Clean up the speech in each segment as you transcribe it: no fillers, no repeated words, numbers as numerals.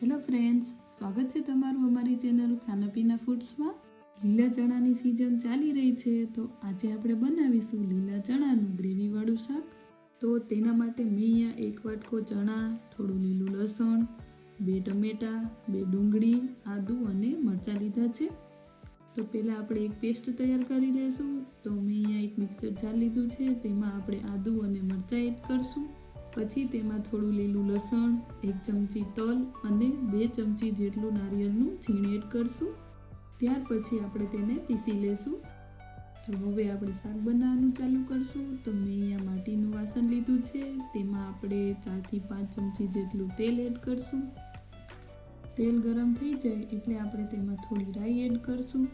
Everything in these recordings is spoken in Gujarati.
હેલો ફ્રેન્ડ્સ, સ્વાગત છે તમારું અમારી ચેનલ ખાના પીના ફૂડ્સમાં। લીલા ચણાની સિઝન ચાલી રહી છે, તો આજે આપણે બનાવીશું લીલા ચણાનું ગ્રેવીવાળું શાક। તો તેના માટે મેં અહીંયા 1 વાટકો ચણા, થોડું લીલું લસણ, 2 ટમેટા, 2 ડુંગળી, આદુ અને મરચાં લીધા છે। તો પહેલાં આપણે એક પેસ્ટ તૈયાર કરી લઈશું। તો મેં અહીંયા એક મિક્સર જાર લીધું છે, તેમાં આપણે આદુ અને મરચાં એડ કરશું। પછી તેમાં થોડું લીલું લસણ, 1 ચમચી તલ અને 2 ચમચી જેટલું નારિયેળનું છીણ એડ કરશું। ત્યાર પછી આપણે તેને પીસી લેશું। તો હવે આપણે શાક બનાવવાનું ચાલુ કરશું। તો મેં અહીંયા માટીનું વાસણ લીધું છે, તેમાં આપણે 4 થી 5 ચમચી જેટલું તેલ એડ કરશું। તેલ ગરમ થઈ જાય એટલે આપણે તેમાં થોડી રાઈ એડ કરશું।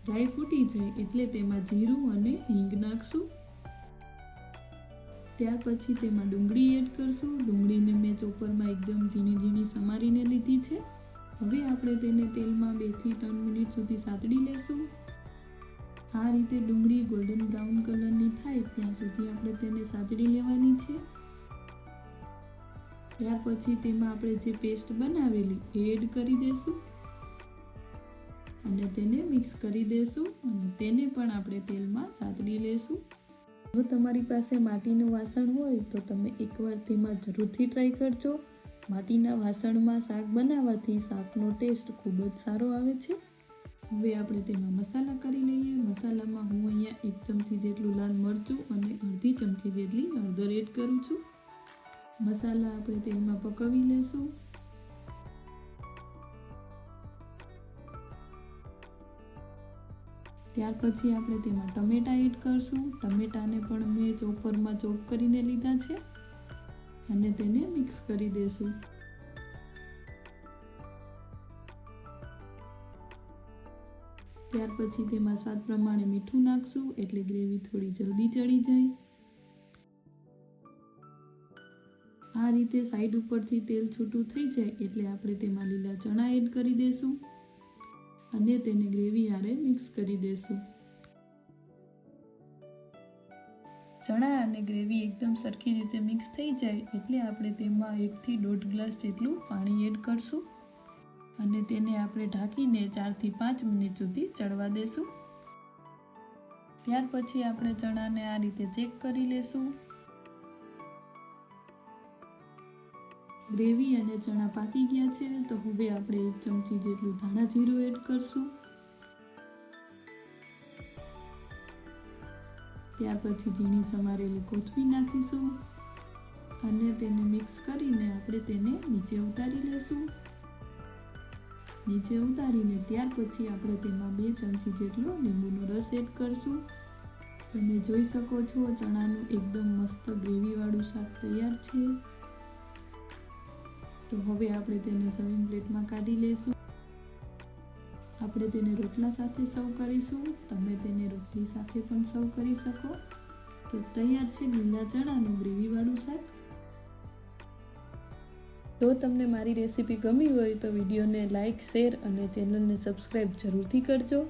રાઈ ફૂટી જાય એટલે તેમાં જીરું અને હિંગ નાખશું। ત્યાર પછી તેમાં ડુંગળી એડ કરશું। ડુંગળીને મેં ચોપરમાં એકદમ ઝીણી ઝીણી સમારીને લીધી છે। હવે આપણે તેને તેલમાં 2 થી 3 મિનિટ સુધી સાતડી લેશું। આ રીતે ડુંગળી ગોલ્ડન બ્રાઉન કલરની થાય ત્યાં સુધી આપણે તેને સાતડી લેવાની છે। ત્યાર પછી તેમાં આપણે જે પેસ્ટ બનાવેલી એ એડ કરી દેશું અને તેને મિક્સ કરી દેશું અને તેને પણ આપણે તેલમાં સાતડી લેશું। જો તમારી પાસે માટીનું વાસણ હોય તો તમે એકવાર તેમાં જરૂરથી ટ્રાય કરજો। માટીના વાસણમાં શાક બનાવવાથી શાકનો ટેસ્ટ ખૂબ જ સારો આવે છે। હવે આપણે તેમાં મસાલા કરી લઈએ। મસાલામાં હું અહીંયા 1 ચમચી જેટલું લાલ મરચું અને અડધી ચમચી જેટલી હળદર એડ કરું છું। મસાલા આપણે તેલમાં પકવી લેશું। ત્યાર પછી આપણે તેમાં ટમેટા એડ કરશું। ટમેટાને પણ મેં ચોપરમાં ચોપ કરીને લીધા છે અને તેને મિક્સ કરી દેશું। ત્યાર પછી તેમાં સ્વાદ પ્રમાણે મીઠું નાખશું એટલે ગ્રેવી થોડી જલ્દી ચડી જાય। આ રીતે સાઈડ ઉપરથી તેલ છૂટું થઈ જાય એટલે આપણે તેમાં લીલા ચણા એડ કરી દેશું અને તેને ગ્રેવી હારે મિક્સ કરી દેશું। ચણા અને ગ્રેવી એકદમ સરખી રીતે મિક્સ થઈ જાય એટલે આપણે તેમાં 1 થી 1.5 ગ્લાસ જેટલું પાણી એડ કરશું અને તેને આપણે ઢાંકીને 4 થી 5 મિનિટ સુધી ચડવા દેશું। ત્યાર પછી આપણે ચણાને આ રીતે ચેક કરી લેશું। ગ્રેવી અને ચણા પાકી ગયા છે, તો હવે આપણે 1 ચમચી જેટલું ધાણા જીરું એડ કરશું। ત્યાર પછી ઝીણી સમારેલી કોથમીર નાખીશું અને તેને મિક્સ કરીને આપણે તેને નીચે ઉતારી લેશું। નીચે ઉતારીને ત્યાર પછી આપણે તેમાં 2 ચમચી જેટલો લીંબુનો રસ એડ કરશું। તમે જોઈ શકો છો ચણાનું એકદમ મસ્ત ગ્રેવીવાળું શાક તૈયાર છે। તો હવે આપણે તેને સર્વિંગ પ્લેટમાં કાઢી લઈશું। આપણે તેને રોટલા સાથે સર્વ કરીશું। તમે તેને રોટલી સાથે પણ સર્વ કરી શકો। તો તૈયાર છે લીલા ચણાનું ગ્રેવીવાળું શાક। જો તમને મારી રેસીપી ગમી હોય તો વિડીયોને લાઇક, શેર અને ચેનલને સબસ્ક્રાઈબ જરૂરથી કરજો।